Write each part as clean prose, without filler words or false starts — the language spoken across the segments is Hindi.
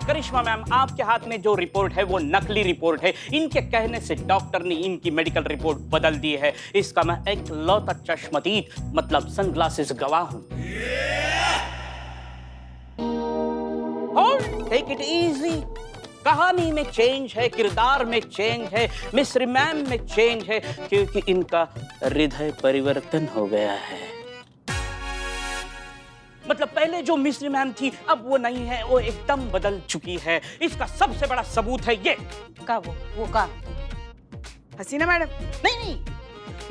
करिश्मा मैम, आपके हाथ में जो रिपोर्ट है वो नकली रिपोर्ट है। इनके कहने से डॉक्टर ने इनकी मेडिकल रिपोर्ट बदल दी है। इसका मैं एक लौता चश्मदीद मतलब सनग्लासेस गवाह हूं। Take it easy. कहानी में चेंज है, किरदार में चेंज है, मिस्र मैम में चेंज है, क्योंकि इनका हृदय परिवर्तन हो गया है। मतलब पहले जो मिस्र मैम थी अब वो नहीं है, वो एकदम बदल चुकी है। इसका सबसे बड़ा सबूत है ये। वो का हसीना मैडम? नहीं,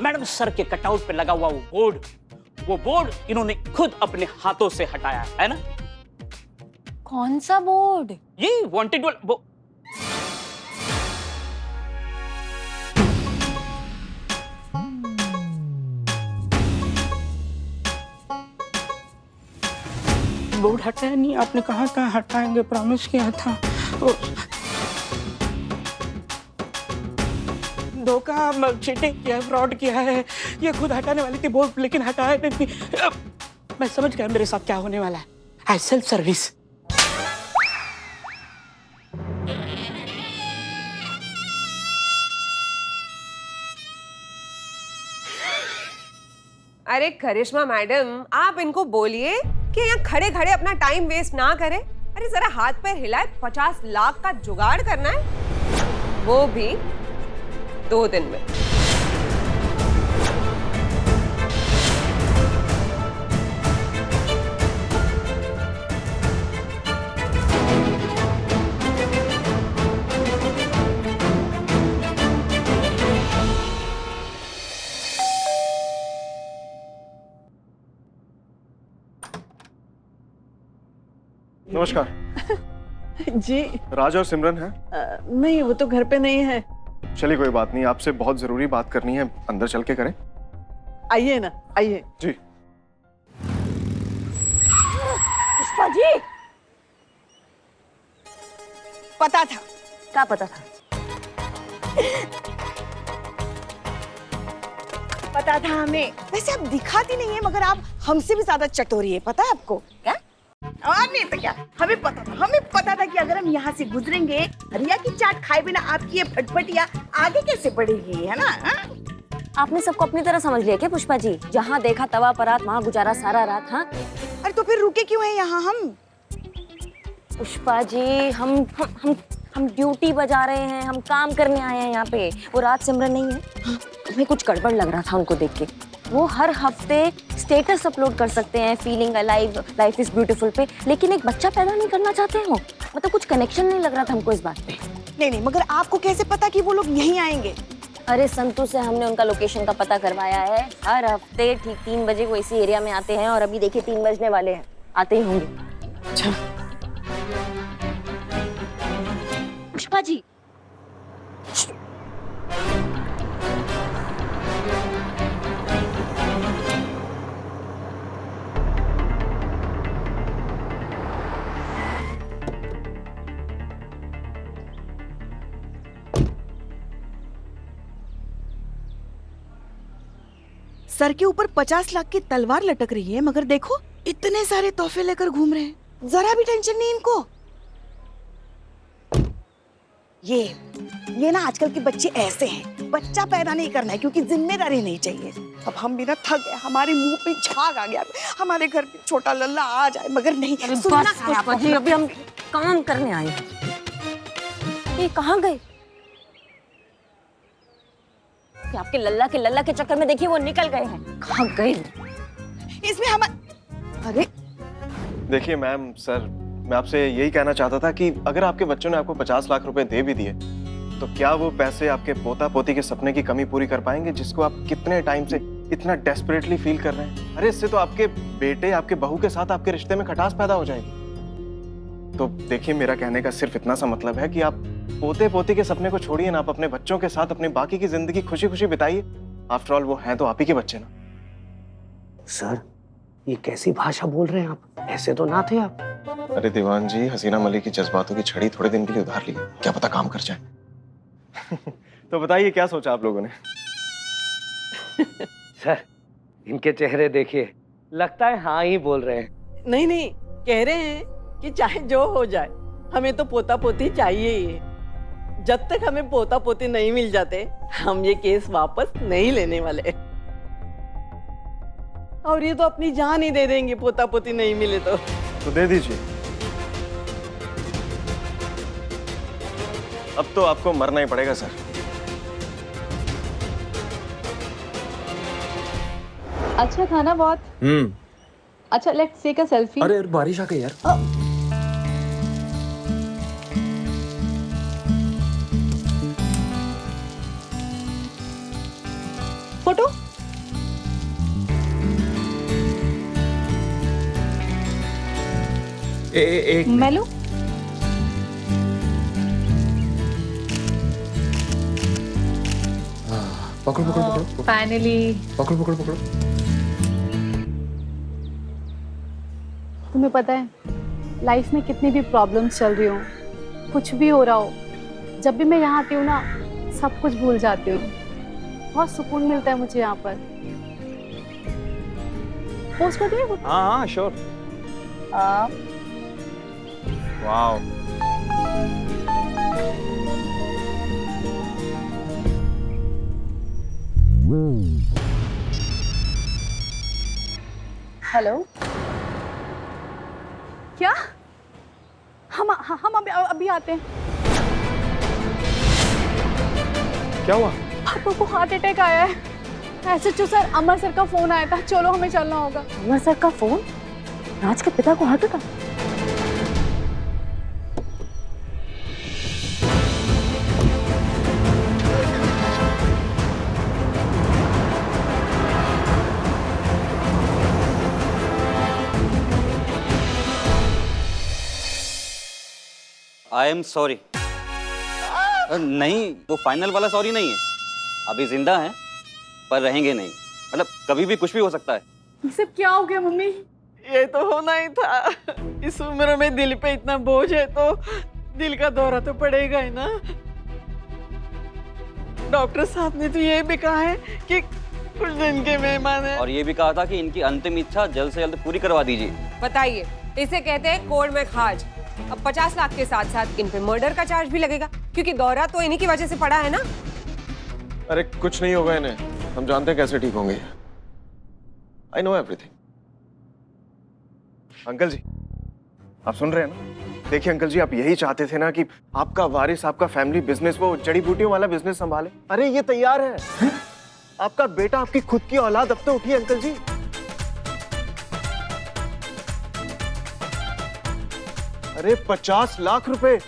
मैडम सर के कटआउट पे लगा हुआ वो बोर्ड इन्होंने खुद अपने हाथों से हटाया है ना। कौन सा बोर्ड? ये वांटेड वो बोर्ड हटाया नहीं आपने? कहा था हटाएंगे, प्रॉमिस किया था। धोखा, चीटिंग किया, फ्रॉड किया है। ये खुद हटाने वाली थी बोर्ड, लेकिन हटाया नहीं। मैं समझ गया मेरे साथ क्या होने वाला है। I self service. अरे करिश्मा मैडम, आप इनको बोलिए कि यहाँ खड़े खड़े अपना टाइम वेस्ट ना करें। अरे जरा हाथ पैर हिलाए, 50 लाख का जुगाड़ करना है, वो भी 2 दिन में। नमस्कार। जी राज और सिमरन है? नहीं, वो तो घर पे नहीं है। चलिए कोई बात नहीं, आपसे बहुत जरूरी बात करनी है, अंदर चल के करें। आइए ना, आइए। जी। पुष्पा जी, पता था। क्या पता था? पता था हमें। वैसे आप दिखाती नहीं है, मगर आप हमसे भी ज्यादा चटोरी है, पता है आपको? क्या? और नहीं तो क्या, हमें पता था कि अगर हम यहाँ से गुजरेंगे, रिया की चाट खाए बिना आपकी ये फटफटिया आगे कैसे बढ़ेगी, है ना? आपने सबको अपनी तरह समझ लिया क्या पुष्पा जी? जहाँ देखा तवा परात, वहाँ गुजारा सारा रात। हाँ, अरे तो फिर रुके क्यों हैं यहाँ हम? पुष्पा जी, हम ड्यूटी बजा रहे हैं, हम काम करने आए हैं यहाँ पे। वो रात सिमरन नहीं है? हाँ, हमें कुछ गड़बड़ लग रहा था उनको देख के। वो हर हफ्ते स्टेटस अपलोड कर सकते हैं feeling alive, life is beautiful पे, लेकिन एक बच्चा पैदा नहीं करना चाहते हो। मतलब कुछ कनेक्शन नहीं लग रहा था हमको इस बात पे। नहीं, मगर आपको कैसे पता कि वो लोग यहीं आएंगे? अरे संतू से हमने उनका लोकेशन का पता करवाया है। हर हफ्ते ठीक 3 बजे वो इसी एरिया में आते हैं, और अभी देखिए 3 बजने वाले हैं, आते ही होंगे। अच्छा पुष्पा जी, सर के ऊपर 50 लाख की तलवार लटक रही है, मगर देखो इतने सारे तोहफे लेकर घूम रहे हैं। जरा भी टेंशन नहीं इनको। ये ना आजकल के बच्चे ऐसे हैं, बच्चा पैदा नहीं करना है क्योंकि जिम्मेदारी नहीं चाहिए। अब हम भी ना थक गए, हमारे मुंह पे झाग आ गया, हमारे घर पे छोटा लल्ला आ जाए, मगर नहीं। सुनना पुष्पा जी, अभी हम काम करने आए हैं। ये कहाँ गए? कि आपके लल्ला के चक्कर में देखिए वो निकल गए हैं। कहाँ गए? इसमें हम अरे देखिए मैम, सर मैं आपसे यही कहना चाहता था कि अगर आपके बच्चों ने आपको 50 लाख रुपए दे भी दिए, तो क्या वो पैसे आपके पोता पोती के सपने की कमी पूरी कर पाएंगे, जिसको आप कितने टाइम से इतना डेस्परेटली फील कर रहे हैं? अरे इससे तो आपके बेटे, आपके बहू के साथ आपके रिश्ते में खटास पैदा हो जाएगी। तो देखिए, मेरा कहने का सिर्फ इतना सा मतलब है कि आप पोते पोती के सपने को छोड़िए ना, आप अपने बच्चों के साथ अपनी बाकी की जिंदगी खुशी खुशी बिताइए। आफ्टर ऑल वो हैं तो आप ही के बच्चे ना। सर, ये कैसी भाषा बोल रहे हैं आप? ऐसे तो ना थे आप। अरे दीवान जी, हसीना मलिक की जज्बातों की छड़ी थोड़े दिन के लिए उधार ली, क्या पता काम कर जाए। तो बताइए क्या सोचा आप लोगों ने? सर, इनके चेहरे देखिए, लगता है हाँ ही बोल रहे हैं। नहीं नहीं, कह रहे हैं कि चाहे जो हो जाए हमें तो पोता पोती चाहिए ही है। जब तक हमें पोता पोती नहीं मिल जाते हम ये केस वापस नहीं लेने वाले। और ये तो अपनी जान ही दे देंगे पोता पोती नहीं मिले तो दे दीजिए। अब तो आपको मरना ही पड़ेगा सर। अच्छा था ना बहुत। अच्छा, लेट्स टेक अ सेल्फी। अरे यार बारिश आ गई यार। फोटो। एक मैं लूं? पकड़ो पकड़ो पकड़ो फाइनली। पकड़ो पकड़ो पकड़ो। तुम्हें पता है लाइफ में कितनी भी प्रॉब्लम्स चल रही हो, कुछ भी हो रहा हो, जब भी मैं यहाँ आती हूँ ना सब कुछ भूल जाती हूँ। बहुत सुकून मिलता है मुझे यहाँ पर। पोस्ट कर दिए? हाँ हाँ श्योर। वाओ। हेलो। क्या? हम अभी आते हैं। क्या हुआ? पापा को हार्ट अटैक आया है। एसएचओ सर अमर सर का फोन आया था, चलो हमें चलना होगा। अमर सर का फोन? राज के पिता को heart attack? I am sorry. नहीं, वो फाइनल वाला सॉरी नहीं है। अभी जिंदा हैं पर रहेंगे नहीं। मतलब कभी भी कुछ भी हो सकता है। ये सब क्या हो गया मम्मी? ये तो होना ही था। इस उम्र में दिल पे इतना बोझ है तो दिल का दौरा तो पड़ेगा ही ना। डॉक्टर साहब ने तो ये भी कहा है कि कुछ दिन के मेहमान हैं। और ये भी कहा था कि इनकी अंतिम इच्छा जल्द से जल्द पूरी करवा दीजिए। बताइए, इसे कहते हैं कोर्ट में खाज। अब 50 लाख के साथ साथ इन पे मर्डर का चार्ज भी लगेगा, क्योंकि दौरा तो इन्हीं की वजह से पड़ा है ना। अरे कुछ नहीं होगा इन्हें, हम जानते हैं कैसे ठीक होंगे। I know everything. अंकल जी, आप सुन रहे हैं ना? देखिए अंकल जी, आप यही चाहते थे ना कि आपका वारिस, आपका फैमिली बिजनेस, वो जड़ी बूटियों वाला बिजनेस संभाले। अरे ये तैयार है। आपका बेटा, आपकी खुद की औलाद अब तो उठी अंकल जी। अरे 50 लाख रुपए।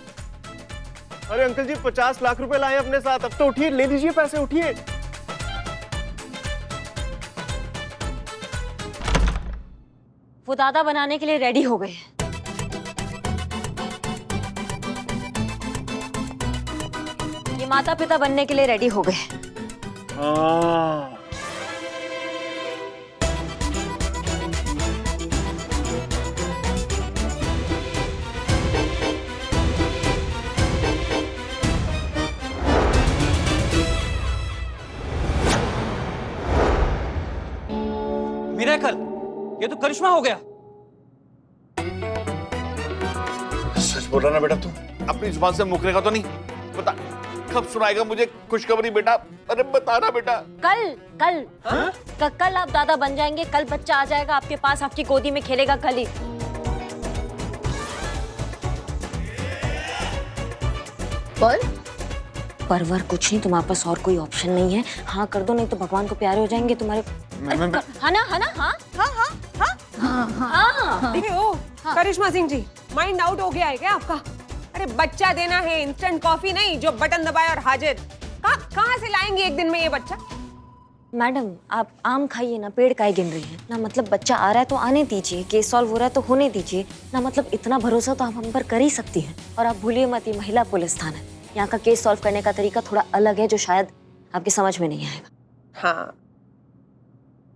अरे अंकल जी 50 लाख रुपए लाए अपने साथ, अब तो उठिए, ले लीजिए पैसे, उठिए। वो दादा बनाने के लिए रेडी हो गए। ये माता पिता बनने के लिए रेडी हो गए। मिरेकल, ये तो करिश्मा हो गया। सच बोल रहा ना बेटा तू? अपनी जुबान से मुकरेगा तो नहीं? बता, कब सुनाएगा मुझे खुशखबरी बेटा? अरे बता ना बेटा। कल आप दादा बन जाएंगे। कल बच्चा आ जाएगा आपके पास, आपकी गोदी में खेलेगा कल ही। परवर कुछ नहीं, तुम्हारे पास और कोई ऑप्शन नहीं है। हाँ कर दो, नहीं तो भगवान को प्यारे हो जाएंगे तुम्हारे। हाँ ना? हाँ। करिश्मा सिंह जी, माइंड आउट हो गया है क्या आपका? अरे बच्चा देना है, इंस्टेंट कॉफी नहीं जो बटन दबाए और हाजिर। कहाँ से लाएंगे एक दिन में ये बच्चा? मैडम आप आम खाइए ना, पेड़ काहे गिन रही हैं ना। मतलब बच्चा आ रहा है तो आने दीजिए, केस सॉल्व हो रहा है तो होने दीजिए ना। मतलब इतना भरोसा तो आप हम पर कर ही सकती हैं। और आप भूलिए मत, ये महिला पुलिस थाना है। यहाँ का केस सॉल्व करने का तरीका थोड़ा अलग है जो शायद आपके समझ में नहीं आएगा। हाँ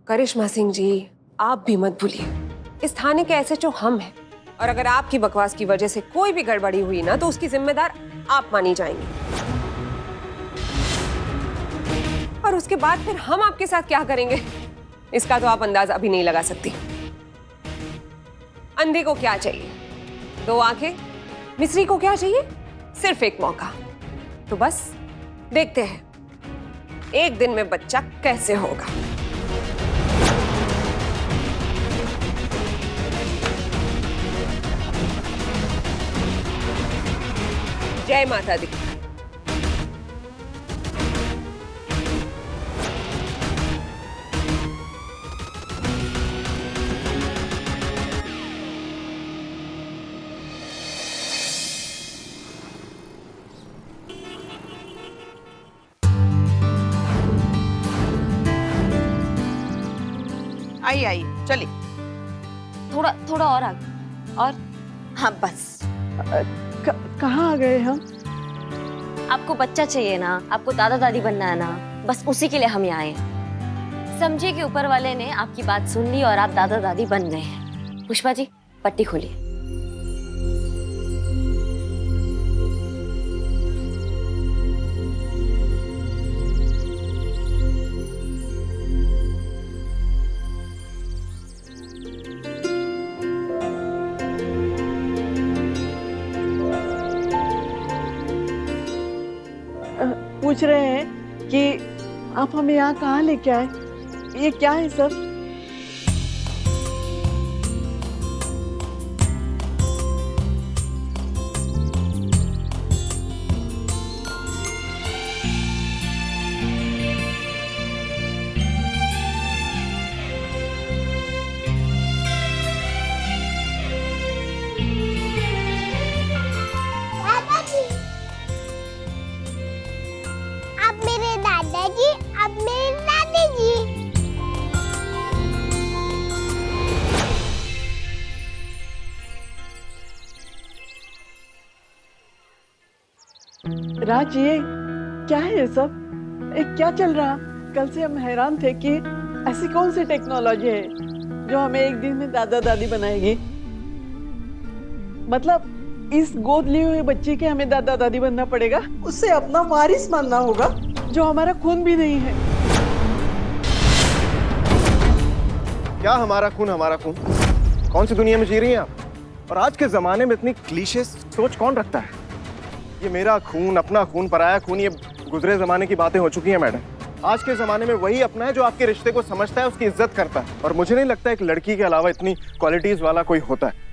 करिश्मा सिंह जी, आप भी मत भूलिए, इस थाने के एसएचओ हम हैं। और अगर आपकी बकवास की वजह से कोई भी गड़बड़ी हुई ना तो उसकी जिम्मेदार आप मानी जाएंगी। और उसके बाद फिर हम आपके साथ क्या करेंगे इसका तो आप अंदाजा अभी नहीं लगा सकती। अंधे को क्या चाहिए? 2 आंखें। मिस्री को क्या चाहिए? सिर्फ एक मौका। तो बस देखते हैं एक दिन में बच्चा कैसे होगा। जय माता दी। आई आई चलिए। थोड़ा थोड़ा और आगे। और हाँ बस। कहाँ आ गए हम? आपको बच्चा चाहिए ना, आपको दादा दादी बनना है ना, बस उसी के लिए हम यहाँ आए हैं। समझिए कि ऊपर वाले ने आपकी बात सुन ली और आप दादा दादी बन गए हैं। पुष्पा जी पट्टी खोलिए। पूछ रहे हैं कि आप हमें यहाँ कहाँ लेके आए? ये क्या है सब? अब मेरे दादाजी, अब मेरे दादी जी। राज ये क्या है ये सब? क्या चल रहा? कल से हम हैरान थे कि ऐसी कौन सी टेक्नोलॉजी है जो हमें एक दिन में दादा दादी बनाएगी। मतलब इस गोद लिए हुए बच्चे के हमें दादा दादी बनना पड़ेगा, उससे अपना वारिस मानना होगा जो हमारा खून भी नहीं है। क्या हमारा खून हमारा खून? कौन सी दुनिया में जी रही हैं आप? और आज के जमाने में इतनी क्लीशे सोच कौन रखता है? ये मेरा खून, अपना खून, पराया खून, ये गुजरे जमाने की बातें हो चुकी हैं मैडम। आज के जमाने में वही अपना है जो आपके रिश्ते को समझता है, उसकी इज्जत करता है। और मुझे नहीं लगता एक लड़की के अलावा इतनी क्वालिटीज वाला कोई होता है।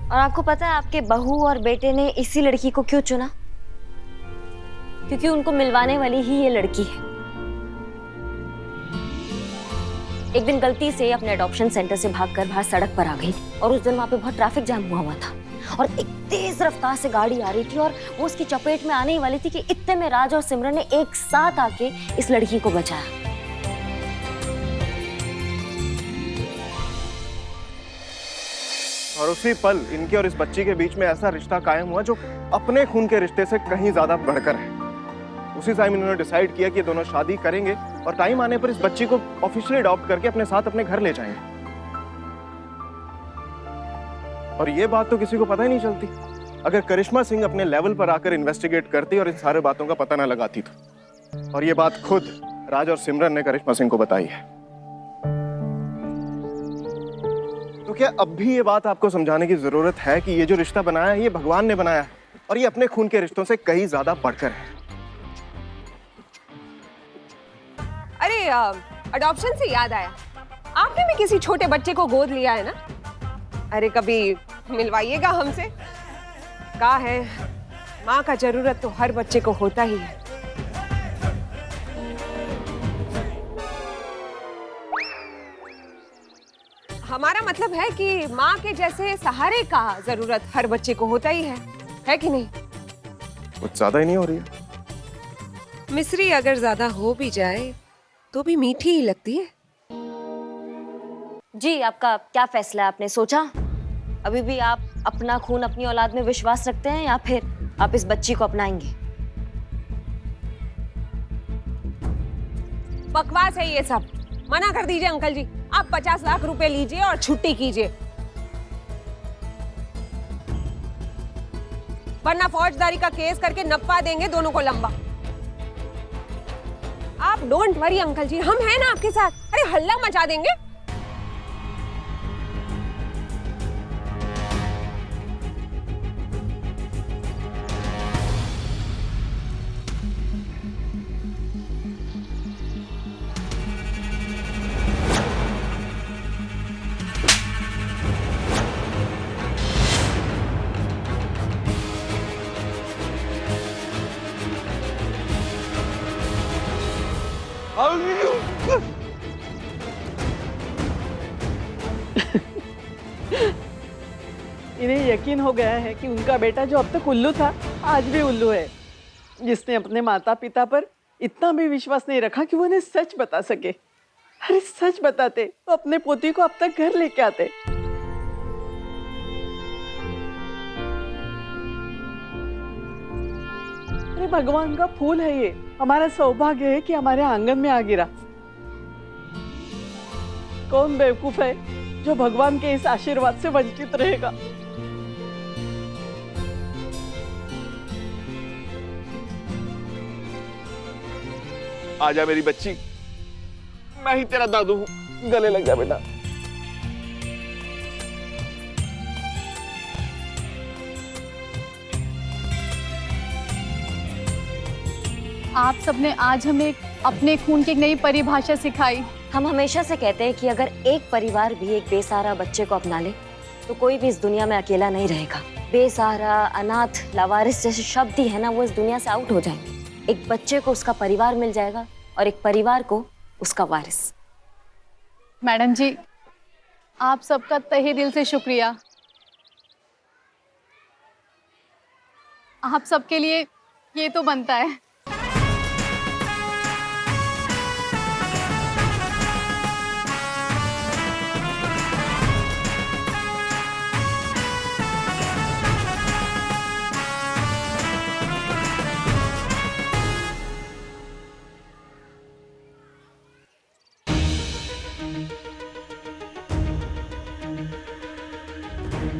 और आपको पता है आपके बहू और बेटे ने इसी लड़की को क्यों चुना? क्योंकि उनको मिलवाने वाली ही ये लड़की है। एक दिन गलती से अपने अडॉप्शन सेंटर से भागकर बाहर सड़क पर आ गई और उस दिन वहां पे बहुत ट्रैफिक जाम हुआ था और एक तेज रफ्तार से गाड़ी आ रही थी और वो उसकी चपेट में आने ही वाली थी कि इतने में राज और सिमरन ने एक साथ आके इस लड़की को बचाया। और उसी पल इनके और इस बच्ची के बीच में ऐसा रिश्ता कायम हुआ जो अपने खून के रिश्ते से कहीं ज्यादा बढ़कर है। उसी टाइम इन्होंने डिसाइड किया कि दोनों शादी करेंगे और टाइम आने पर इस बच्ची को ऑफिशियली अडॉप्ट करके अपने साथ अपने घर ले जाएंगे। और ये बात तो किसी को पता ही नहीं चलती अगर करिश्मा सिंह अपने लेवल पर आकर इन्वेस्टिगेट करती और इन सारे बातों का पता ना लगाती तो। और ये बात खुद राज और सिमरन ने करिश्मा सिंह को बताई है। तो क्या अब भी ये बात आपको समझाने की जरूरत है कि ये जो रिश्ता बनाया है ये भगवान ने बनाया है और ये अपने खून के रिश्तों से कहीं ज्यादा बढ़कर है। अरे अडॉप्शन से याद आया, आपने भी किसी छोटे बच्चे को गोद लिया है ना? अरे कभी मिलवाइएगा हमसे। क्या है, माँ का जरूरत तो हर बच्चे को होता ही है। हमारा मतलब है कि माँ के जैसे सहारे का जरूरत हर बच्चे को होता ही है कि नहीं? कुछ ज्यादा ही नहीं हो रही है? मिश्री अगर ज्यादा हो भी जाए तो भी मीठी ही लगती है। जी आपका क्या फैसला है? आपने सोचा? अभी भी आप अपना खून अपनी औलाद में विश्वास रखते हैं या फिर आप इस बच्ची को अपनाएंगे? बकवास है ये सब, मना कर दीजिए अंकल जी। आप 50 लाख रुपए लीजिए और छुट्टी कीजिए, वरना फौजदारी का केस करके नपवा देंगे दोनों को लंबा। आप डोंट वरी अंकल जी, हम हैं ना आपके साथ। अरे हल्ला मचा देंगे। इन्हें यकीन हो गया है कि उनका बेटा जो अब तक उल्लू था आज भी उल्लू है, जिसने अपने माता पिता पर इतना भी विश्वास नहीं रखा कि वो उन्हें सच बता सके। अरे सच बताते तो अपने पोती को अब तक घर लेके आते। अरे भगवान का फूल है ये, हमारा सौभाग्य है कि हमारे आंगन में आ गिरा। कौन बेवकूफ है जो भगवान के इस आशीर्वाद से वंचित रहेगा। आजा मेरी बच्ची, मैं ही तेरा दादू हूं, गले लग जा बेटा। आप सबने आज हमें अपने खून की एक नई परिभाषा सिखाई। हम हमेशा से कहते हैं कि अगर एक परिवार भी एक बेसहारा बच्चे को अपना ले तो कोई भी इस दुनिया में अकेला नहीं रहेगा। बेसहारा, अनाथ, लावारिस जैसे शब्द ही है ना, वो इस दुनिया से आउट हो जाएंगे। एक बच्चे को उसका परिवार मिल जाएगा और एक परिवार को उसका वारिस। मैडम जी, आप सबका तहे दिल से शुक्रिया। आप सबके लिए ये तो बनता है।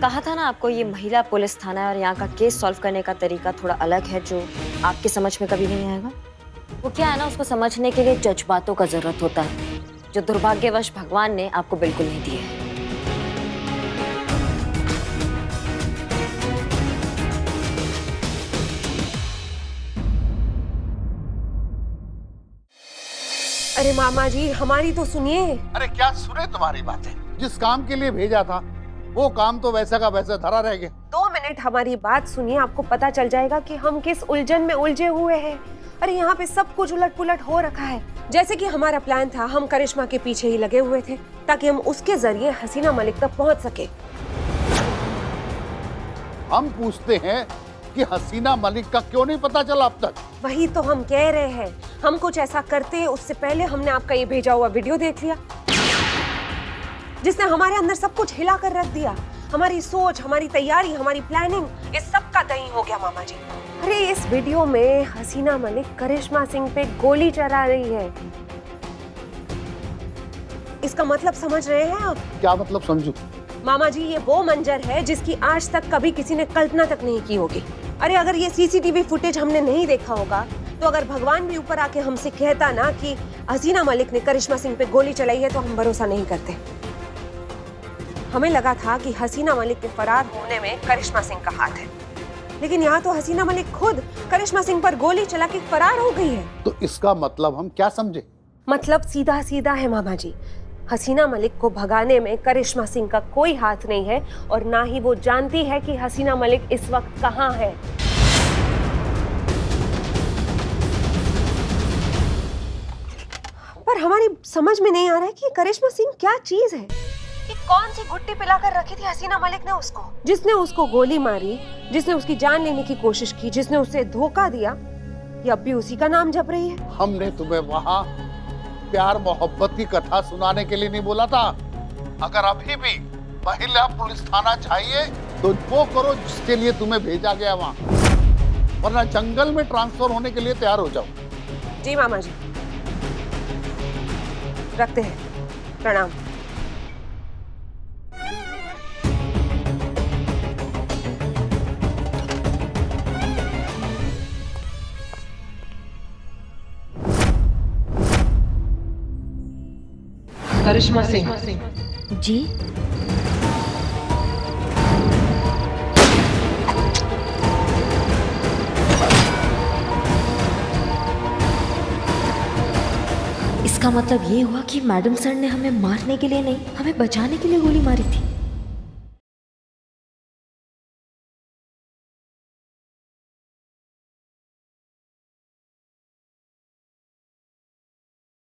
कहा था ना आपको, ये महिला पुलिस थाना है और यहाँ का केस सॉल्व करने का तरीका थोड़ा अलग है जो आपके समझ में कभी नहीं आएगा। वो क्या है ना, उसको समझने के लिए जज्बातों का जरूरत होता है जो दुर्भाग्यवश भगवान ने आपको बिल्कुल नहीं दिए है। अरे मामा जी, हमारी तो सुनिए। अरे क्या सुने तुम्हारी बातें? जिस काम के लिए भेजा था वो काम तो वैसा का वैसा धरा रह गया। 2 मिनट हमारी बात सुनिए, आपको पता चल जाएगा कि हम किस उलझन में उलझे हुए हैं। अरे यहाँ पे सब कुछ उलट पुलट हो रखा है। जैसे कि हमारा प्लान था, हम करिश्मा के पीछे ही लगे हुए थे ताकि हम उसके जरिए हसीना मलिक तक पहुँच सके। हम पूछते हैं कि हसीना मलिक का क्यों नहीं पता चला अब तक? वही तो हम कह रहे हैं, हम कुछ ऐसा करते उससे पहले हमने आपका ये भेजा हुआ वीडियो देख लिया जिसने हमारे अंदर सब कुछ हिला कर रख दिया। हमारी सोच, हमारी तैयारी, हमारी प्लानिंग, इस सब का दही हो गया मामा जी। अरे इस वीडियो में हसीना मलिक करिश्मा सिंह पे गोली चला रही है। इसका मतलब समझ रहे हैं आप? क्या मतलब समझू? मामा जी, ये वो मंजर है जिसकी आज तक कभी किसी ने कल्पना तक नहीं की होगी। अरे अगर ये सीसीटीवी फुटेज हमने नहीं देखा होगा तो अगर भगवान भी ऊपर आके हमसे कहता ना कि हसीना मलिक ने करिश्मा सिंह पे गोली चलाई है तो हम भरोसा नहीं करते। हमें लगा था कि हसीना मलिक के फरार होने में करिश्मा सिंह का हाथ है, लेकिन यहाँ तो हसीना मलिक खुद करिश्मा सिंह पर गोली चला के फरार हो गई है। तो इसका मतलब हम क्या समझे? मतलब सीधा सीधा है मामा जी, हसीना मलिक को भगाने में करिश्मा सिंह का कोई हाथ नहीं है और ना ही वो जानती है कि हसीना मलिक इस वक्त कहाँ है। पर हमारी समझ में नहीं आ रहा है कि करिश्मा सिंह क्या चीज है। कि कौन सी गुट्टी पिलाकर रखी थी हसीना मलिक ने उसको, जिसने उसको गोली मारी, जिसने उसकी जान लेने की कोशिश की, जिसने उसे धोखा दिया, ये अब भी उसी का नाम जप रही है। हमने तुम्हें वहाँ प्यार मोहब्बत की कथा सुनाने के लिए नहीं बोला था। अगर अभी भी महिला पुलिस थाना चाहिए तो वो करो जिसके लिए तुम्हें भेजा गया वहाँ, वरना जंगल में ट्रांसफर होने के लिए तैयार हो जाओ। जी मामा जी, रखते हैं, प्रणाम। करिश्मा सिंह। जी इसका मतलब ये हुआ कि मैडम सर ने हमें मारने के लिए नहीं, हमें बचाने के लिए गोली मारी थी।